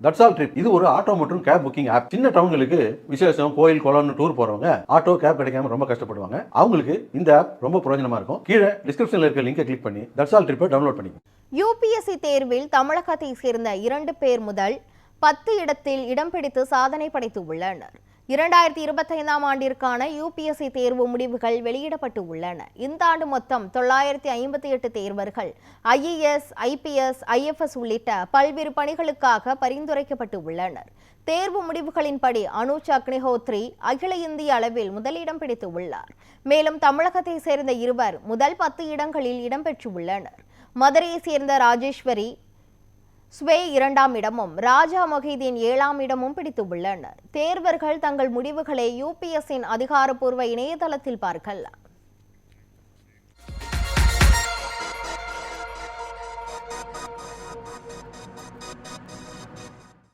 That's all trip இது ஒரு auto மற்றும் கேப் புக்கிங் ஆப். சின்ன டவுன்களுக்கு விசேஷம், கோயில், குளம்னு டூர் போறவங்க ஆட்டோ கேப் கிடைக்காம ரொம்ப கஷ்டப்படுவாங்க. அவங்களுக்கு இந்த ஆப் ரொம்ப பிரயோஜனமா இருக்கும். கீழே டிஸ்கிரிப்ஷன்ல இருக்க லிங்கை கிளிக் பண்ணி தட்ஸ் ஆல் ட்ரிப்பை டவுன்லோட் பண்ணிக்கோங்க. யூபிஎஸ்சி தேர்வில் தமிழகத்தை சேர்ந்த 2 பேர் முதல் 10 இடத்தில் இடம் பிடித்து சாதனை படைத்து உள்ளனர். 2025ஆம் ஆண்டிற்கான யூபிஎஸ்சி தேர்வு முடிவுகள் வெளியிடப்பட்டு உள்ளன. இந்த ஆண்டு மொத்தம் 958 தேர்வர்கள் ஐஏஎஸ், ஐபிஎஸ், ஐஎஃப்எஸ் உள்ளிட்ட பல்வேறு பணிகளுக்காக பரிந்துரைக்கப்பட்டு உள்ளனர். தேர்வு முடிவுகளின்படி அனுஜ் அக்னிஹோத்ரி அகில இந்திய அளவில் முதலிடம் பிடித்து உள்ளார். மேலும் தமிழகத்தை சேர்ந்த 2 முதல் 10 இடங்களில் இடம்பெற்று உள்ளனர். மதுரையை சேர்ந்த ராஜேஸ்வரி ஸ்வே 2ஆம் இடமும் ராஜா மொஹிதீன் 7ஆம் இடமும் பிடித்து உள்ளனர். தேர்வர்கள் தங்கள் முடிவுகளை யூபிஎஸ்ஸின் அதிகாரப்பூர்வ இணையதளத்தில் பார்க்கலாம்.